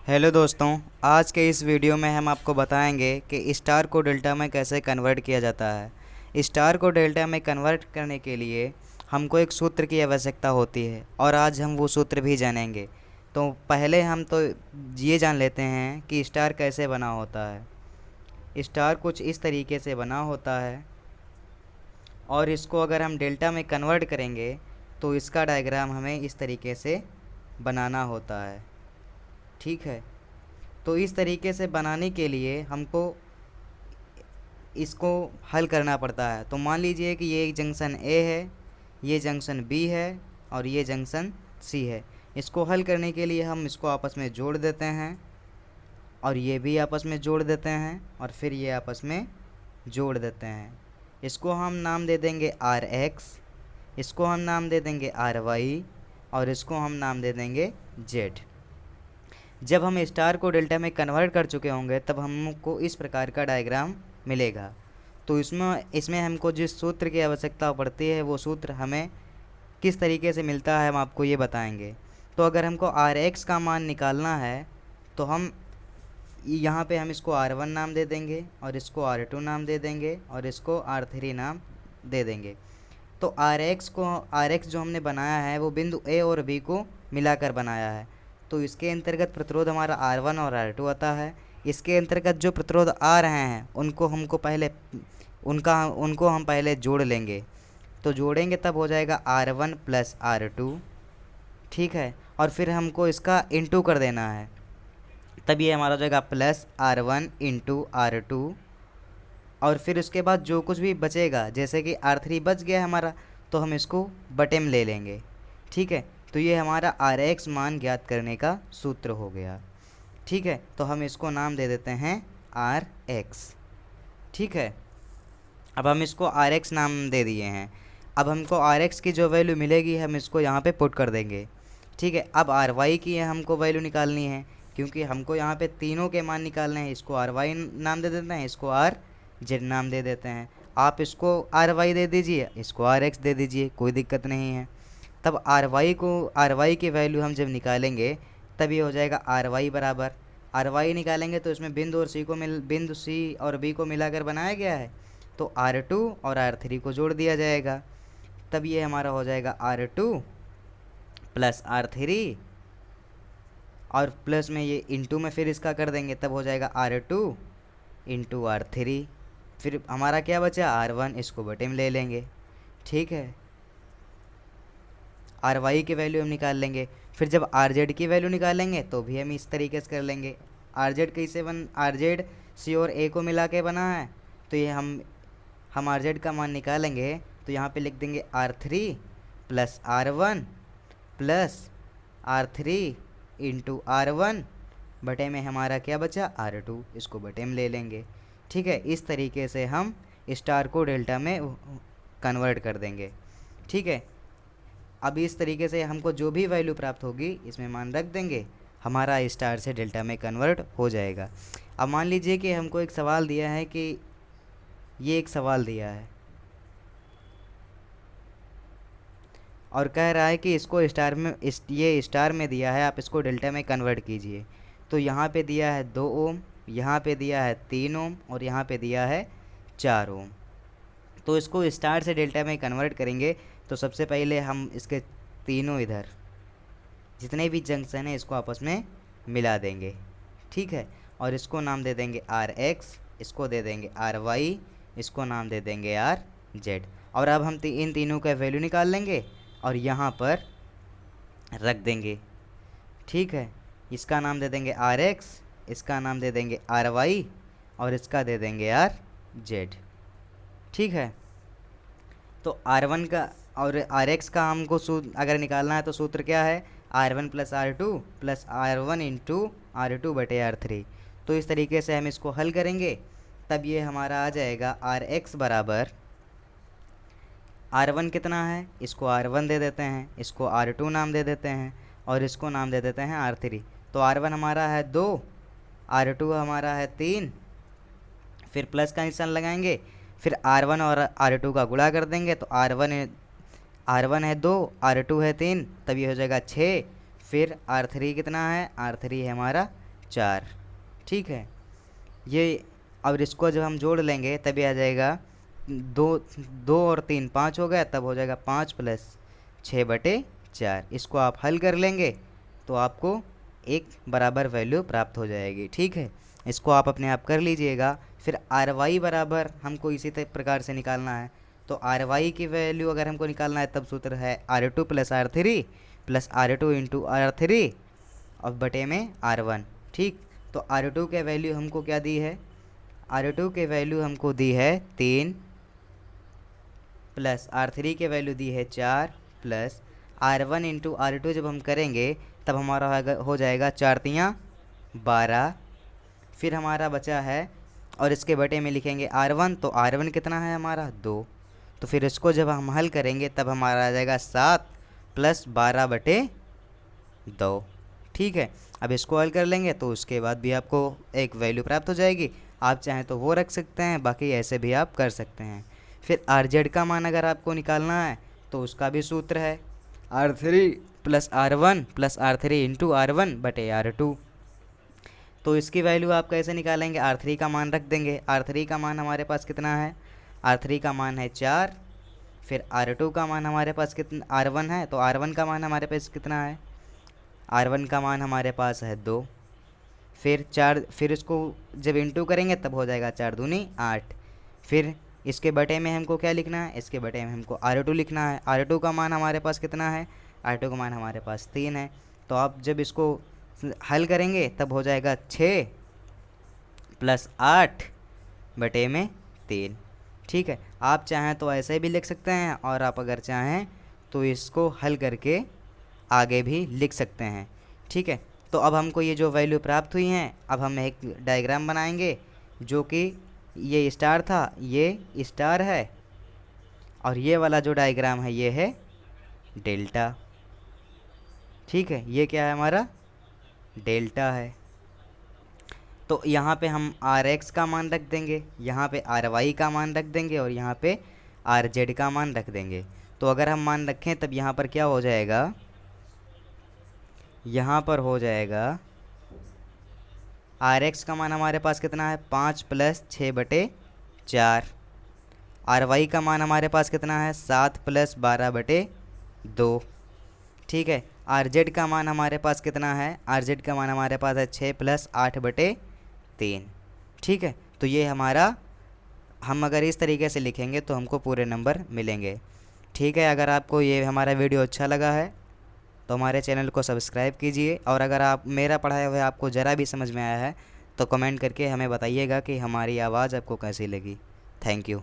Hello दोस्तों। आज के इस वीडियो में हम आपको बताएंगे कि स्टार को डेल्टा में कैसे कन्वर्ट किया जाता है। स्टार को डेल्टा में कन्वर्ट करने के लिए हमको एक सूत्र की आवश्यकता होती है और आज हम वो सूत्र भी जानेंगे। तो पहले हम तो ये जान लेते हैं कि स्टार कैसे बना होता है। स्टार कुछ इस तरीके से बना होता है और इसको अगर हम डेल्टा में कन्वर्ट करेंगे तो इसका डायग्राम हमें इस तरीके से बनाना होता है। ठीक है, तो इस तरीके से बनाने के लिए हमको इसको हल करना पड़ता है। तो मान लीजिए कि ये जंक्शन ए है, ये जंक्शन बी है और ये जंक्शन सी है। इसको हल करने के लिए हम इसको आपस में जोड़ देते हैं और ये भी आपस में जोड़ देते हैं और फिर ये आपस में जोड़ देते हैं। इसको हम नाम दे देंगे आर एक्स, इसको हम नाम दे देंगे आर वाई और इसको हम नाम दे देंगे जेड। जब हम स्टार को डेल्टा में कन्वर्ट कर चुके होंगे तब हमको इस प्रकार का डायग्राम मिलेगा। तो इसमें हमको जिस सूत्र की आवश्यकता पड़ती है वो सूत्र हमें किस तरीके से मिलता है हम आपको ये बताएंगे। तो अगर हमको आर एक्स का मान निकालना है तो हम यहाँ पे हम इसको आर वन नाम दे देंगे और इसको आर टू नाम दे देंगे और इसको आर थ्री नाम दे देंगे। तो आर एक्स जो हमने बनाया है वो बिंदु ए और बी को मिलाकर बनाया है। तो इसके अंतर्गत प्रतिरोध हमारा R1 और R2 आता है। इसके अंतर्गत जो प्रतिरोध आ रहे हैं उनको हम पहले जोड़ लेंगे। तो जोड़ेंगे तब हो जाएगा R1 प्लस R2। ठीक है, और फिर हमको इसका इंटू कर देना है, तब ये हमारा हो जाएगा प्लस R1 इंटू R2। और फिर उसके बाद जो कुछ भी बचेगा, जैसे कि R3 बच गया हमारा, तो हम इसको बटे में ले लेंगे। ठीक है, तो ये हमारा आर एक्स मान ज्ञात करने का सूत्र हो गया। ठीक है, तो हम इसको नाम दे देते हैं आर एक्स। ठीक है, अब हम इसको आर एक्स नाम दे दिए हैं। अब हमको आर एक्स की जो वैल्यू मिलेगी हम इसको यहाँ पे पुट कर देंगे। ठीक है, अब आर वाई की हमको वैल्यू निकालनी है, क्योंकि हमको यहाँ पे तीनों के मान निकालने हैं। इसको आर वाई नाम दे देते हैं, इसको आर जेड नाम दे देते हैं। आप इसको आर वाई दे दीजिए, इसको आर एक्स दे दीजिए, कोई दिक्कत नहीं है। तब आर वाई की वैल्यू हम जब निकालेंगे तब ये हो जाएगा आर वाई बराबर, आर वाई निकालेंगे तो इसमें बिंदु सी और बी को मिलाकर बनाया गया है, तो आर टू और आर थ्री को जोड़ दिया जाएगा। तब ये हमारा हो जाएगा R two plus R three और प्लस में ये इंटू में फिर इसका कर देंगे, तब हो जाएगा R two into R three. फिर हमारा क्या बचा आर वन, इसको बटे में ले लेंगे। ठीक है, आर वाई की वैल्यू हम निकाल लेंगे। फिर जब आर जेड की वैल्यू निकालेंगे तो भी हम इस तरीके से कर लेंगे। आर जेड सी और ए को मिला के बना है, तो ये हम आर जेड का मान निकालेंगे तो यहाँ पे लिख देंगे R three plus R one plus R three into R one, बटे में हमारा क्या बचा आर टू, इसको बटे में ले लेंगे। ठीक है, इस तरीके से हम स्टार को डेल्टा में कन्वर्ट कर देंगे। ठीक है, अब इस तरीके से हमको जो भी वैल्यू प्राप्त होगी इसमें मान रख देंगे, हमारा स्टार से डेल्टा में कन्वर्ट हो जाएगा। अब मान लीजिए कि हमको एक सवाल दिया है कि ये एक सवाल दिया है और कह रहा है कि इसको ये स्टार में दिया है, आप इसको डेल्टा में कन्वर्ट कीजिए। तो यहाँ पे दिया है 2 ओम, यहाँ पे दिया है 3 ओम और यहाँ पे दिया है 4 ओम। तो इसको स्टार से डेल्टा में कन्वर्ट करेंगे तो सबसे पहले हम इसके तीनों इधर जितने भी जंक्शन हैं इसको आपस में मिला देंगे। ठीक है, और इसको नाम दे देंगे आर एक्स, इसको दे देंगे आर वाई, इसको नाम दे देंगे आर जेड। और अब हम इन तीनों का वैल्यू निकाल लेंगे और यहाँ पर रख देंगे। ठीक है, इसका नाम दे देंगे आर एक्स, इसका नाम दे देंगे आर वाई और इसका दे देंगे आर जेड। ठीक है, तो आर वन का और आर एक्स का हमको अगर निकालना है तो सूत्र क्या है, R one plus R one into R two बटे आर थ्री। तो इस तरीके से हम इसको हल करेंगे, तब ये हमारा आ जाएगा आर एक्स बराबर आर वन कितना है, इसको आर वन दे देते हैं, इसको आर टू नाम दे देते हैं और इसको नाम दे देते हैं आर थ्री। तो आर वन हमारा है 2, आर टू हमारा है 3, फिर प्लस का निशान लगाएंगे, फिर आर वन और आर टू का गुणा कर देंगे तो आर वन है 2, आर टू है 3, तब ये हो जाएगा 6। फिर आर थ्री कितना है, आर थ्री है हमारा 4। ठीक है, ये अब इसको जब हम जोड़ लेंगे तभी आ जाएगा 2 और 3 5 हो गया, तब हो जाएगा 5 प्लस 6/4। इसको आप हल कर लेंगे तो आपको एक बराबर वैल्यू प्राप्त हो जाएगी। ठीक है, इसको आप अपने आप कर लीजिएगा। फिर आर वाई बराबर हमको इसी प्रकार से निकालना है। तो आर वाई की वैल्यू अगर हमको निकालना है तब सूत्र है R2 + R3 + R2 × R3 और बटे में R1। ठीक, तो R2 के वैल्यू हमको क्या दी है? R2 के वैल्यू हमको दी है 3 प्लस R3 के वैल्यू दी है 4 प्लस R1 × R2 जब हम करेंगे तब हमारा हो जाएगा 4 तियाँ 12। फिर हमारा बचा है और इसके बटे में लिखेंगे R1, तो R1 कितना है हमारा 2। तो फिर इसको जब हम हल करेंगे तब हमारा आ जाएगा 7 + 12/2। ठीक है, अब इसको हल कर लेंगे तो उसके बाद भी आपको एक वैल्यू प्राप्त हो जाएगी। आप चाहें तो वो रख सकते हैं, बाकी ऐसे भी आप कर सकते हैं। फिर RZ का मान अगर आपको निकालना है तो उसका भी सूत्र है R3 + R1 + R3 × R1/R2। तो इसकी वैल्यू आप कैसे निकालेंगे? R3 का मान रख देंगे। R3 का मान हमारे पास कितना है? R3 का मान है 4। फिर R2 का मान हमारे पास कितना? R1 है, तो R1 का मान हमारे पास कितना है? R1 का मान हमारे पास है 2। फिर 4, फिर इसको जब इंटू करेंगे तब हो जाएगा 4 दूनी 8। फिर इसके बटे में हमको क्या लिखना है? इसके बटे में हमको R2 लिखना है। R2 का मान हमारे पास कितना है? R2 का मान हमारे पास 3 है। तो आप जब इसको हल करेंगे तब हो जाएगा 6 + 8/3। ठीक है, आप चाहें तो ऐसे भी लिख सकते हैं और आप अगर चाहें तो इसको हल करके आगे भी लिख सकते हैं। ठीक है, तो अब हमको ये जो वैल्यू प्राप्त हुई हैं, अब हम एक डायग्राम बनाएंगे जो कि ये स्टार था, ये स्टार है, और ये वाला जो डायग्राम है ये है डेल्टा। ठीक है, ये क्या है? हमारा डेल्टा है। तो यहाँ पे हम RX का मान रख देंगे, यहाँ पे RY का मान रख देंगे और यहाँ पे RZ का मान रख देंगे। तो अगर हम मान रखें तब यहाँ पर क्या हो जाएगा? यहाँ पर हो जाएगा RX का मान हमारे पास कितना है? 5 + 6/4। RY का मान हमारे पास कितना है? 7 + 12/2। ठीक है, RZ का मान हमारे पास कितना है? RZ का मान हमारे पास है 6 + 8/3। ठीक है, तो ये हमारा, हम अगर इस तरीके से लिखेंगे तो हमको पूरे नंबर मिलेंगे। ठीक है, अगर आपको ये हमारा वीडियो अच्छा लगा है तो हमारे चैनल को सब्सक्राइब कीजिए, और अगर आप मेरा पढ़ाया हुआ आपको ज़रा भी समझ में आया है तो कमेंट करके हमें बताइएगा कि हमारी आवाज़ आपको कैसी लगी। Thank you.